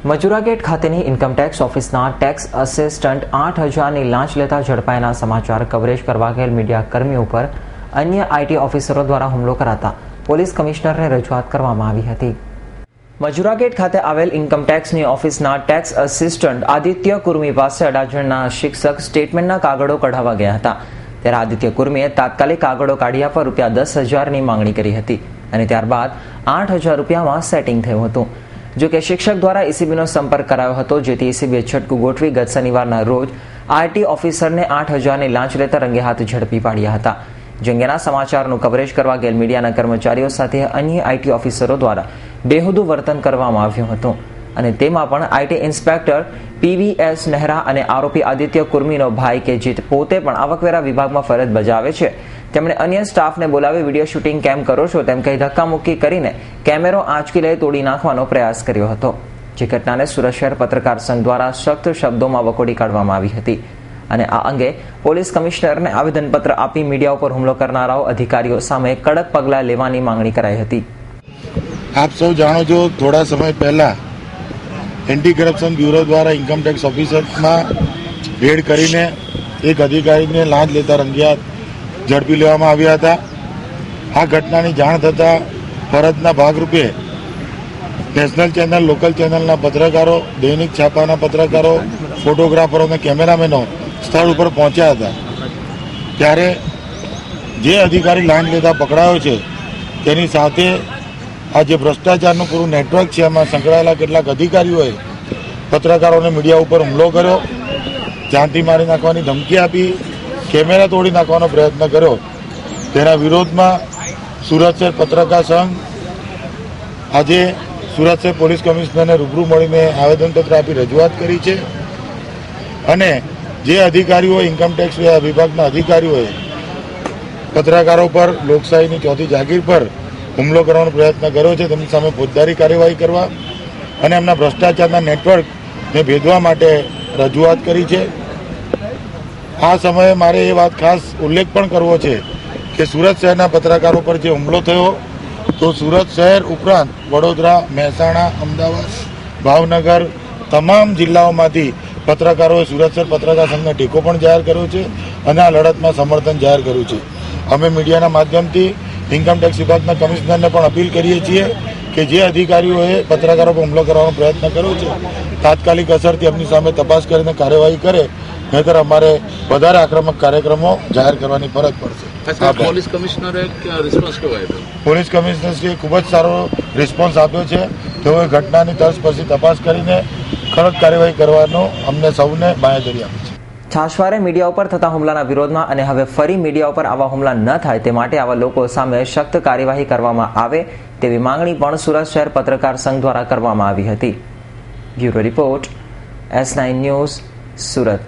Majura gate ખાતેની income tax ઓફિસના tax assistant 8,000ની લાંચ લેતા ઝડપાયાના સમાચાર કવરેજ કરવા ગયેલ મીડિયા કર્મીઓ પર અન્ય આઈટી ઓફિસરો દ્વારા હુમલો કરાતા પોલીસ કમિશનરને રજૂઆત કરવામાં આવી હતી। મજુરા ગેટ ખાતે આવેલ ઇન્કમટેક્સની ઓફિસના ટેક્સ અસિસ્ટન્ટ આદિત્ય કુર્મી પાસે અડાજણના શિક્ષક સ્ટેટમેન્ટના કાગળો કઢાવવા ગયા હતા। ત્યારે આદિત્ય કુર્મીએ તાત્કાલિક કાગળો કાઢી આપવા ₹10,000ની માંગણી કરી હતી અને ત્યારબાદ 8,000 રૂપિયામાં સેટિંગ થયું હતું। જો કે શિક્ષક દ્વારા એસીબીનો સંપર્ક કરાયો હતો, જેથી એસીબીએ છટકું ગોઠવી ગત શનિવારના રોજ આઈટી ઓફિસરને 8,000ની લાંચ લેતા રંગે હાથ ઝડપી પાડ્યા હતા। જે અંગેના સમાચારનું કવરેજ કરવા ગયેલ મીડિયાના કર્મચારીઓ સાથે અન્ય આઈટી ઓફિસરો દ્વારા બેહુદું વર્તન કરવામાં આવ્યું હતું અને તેમાં પણ આઈટી ઇન્સ્પેક્ટર PVS નહેરા અને આરોપી આદિત્ય કુર્મીનો ભાઈ કે જે પોતે પણ આવકવેરા વિભાગમાં ફરજ બજાવે છે, તેમણે અન્ય સ્ટાફને બોલાવી વિડીયો શૂટિંગ કેમ કરો છો તેમ કહી ધક્કામુક્કી કરીને કેમેરો આંચકી લઈ તોડી નાખવાનો પ્રયાસ કર્યો હતો। જે ઘટનાને સુરત શહેર પત્રકાર સંઘ દ્વારા સખ્ત શબ્દોમાં વખોડી કાઢવામાં આવી હતી અને આ અંગે પોલીસ કમિશનરને આવેદનપત્ર આપી મીડિયા ઉપર હુમલો કરનારાઓ અધિકારીઓ સામે કડક પગલાં લેવાની માંગણી કરાઈ હતી। આપ સૌ જાણો છો, થોડા સમય પહેલા એન્ટી કરપ્શન બ્યુરો દ્વારા ઇન્કમટેક્સ ઓફિસરમાં રેડ કરીને એક અધિકારીને લાંચ લેતા રંગિયાત ઝડપી લેવામાં આવ્યા હતા। આ ઘટનાની જાણ થતાં ફરજના ભાગરૂપે નેશનલ ચેનલ, લોકલ ચેનલના પત્રકારો, દૈનિક છાપાના પત્રકારો, ફોટોગ્રાફરો અને કેમેરામેનો સ્થળ ઉપર પહોંચ્યા હતા। ત્યારે જે અધિકારી લાંચ લેતા પકડાયો છે તેની સાથે આ જે ભ્રષ્ટાચારનું પૂરું નેટવર્ક છે એમાં સંકળાયેલા કેટલાક અધિકારીઓએ પત્રકારોને મીડિયા ઉપર હુમલો કર્યો, જાનથી મારી નાખવાની ધમકી આપી, કેમેરા તોડી નાખવાનો પ્રયત્ન કર્યો। તેના વિરોધમાં સુરત શહેર પત્રકાર સંઘ આજે સુરત શહેર પોલીસ કમિશનરને રૂબરૂ મળીને આવેદનપત્ર આપી રજૂઆત કરી છે અને જે અધિકારીઓ ઇન્કમટેક્સ વિભાગના અધિકારીઓએ પત્રકારો પર લોકશાહીની ચોથી જાગીર પર હુમલો કરવાનો પ્રયત્ન કર્યો છે તેમની સામે ફોજદારી કાર્યવાહી કરવા અને એમના ભ્રષ્ટાચારના નેટવર્કને ભેદવા માટે રજૂઆત કરી છે। આ સમયે મારે એ વાત ખાસ ઉલ્લેખ પણ કરવો છે કે સુરત શહેરના પત્રકારો પર જે હુમલો થયો તો સુરત શહેર ઉપરાંત વડોદરા, મહેસાણા, અમદાવાદ, ભાવનગર તમામ જિલ્લાઓમાંથી પત્રકારોએ સુરત શહેર પત્રકાર સંઘને ટેકો પણ જાહેર કર્યો છે અને આ લડતમાં સમર્થન જાહેર કર્યું છે। અમે મીડિયાના માધ્યમથી ઇન્કમટેક્સ વિભાગના કમિશનરને પણ અપીલ કરીએ છીએ કે જે અધિકારીઓએ પત્રકારો પર હુમલો કરવાનો પ્રયત્ન કર્યો છે તાત્કાલિક અસરથી એમની સામે તપાસ કરીને કાર્યવાહી કરે, નહીંતર અમારે વધારે આક્રમક કાર્યક્રમો જાહેર કરવાની ફરજ પડશે। પોલીસ કમિશનરે રિસ્પોન્સ કેવો આપ્યો? પોલીસ કમિશનરશ્રીએ ખૂબ જ સારો રિસ્પોન્સ આપ્યો છે। તેઓએ ઘટનાની તર્જ પછી તપાસ કરીને કડક કાર્યવાહી કરવાનો અમને સૌને બાંહેધરી આપી છે। છાશવારે મીડિયા ઉપર થતા હુમલાના વિરોધમાં અને હવે ફરી મીડિયા ઉપર આવા હુમલા ન થાય તે માટે આવા લોકો સામે સખ્ત કાર્યવાહી કરવામાં આવે તેવી માંગણી પણ સુરત શહેર પત્રકાર સંઘ દ્વારા કરવામાં આવી હતી। Bureau report, S9 news, Surat.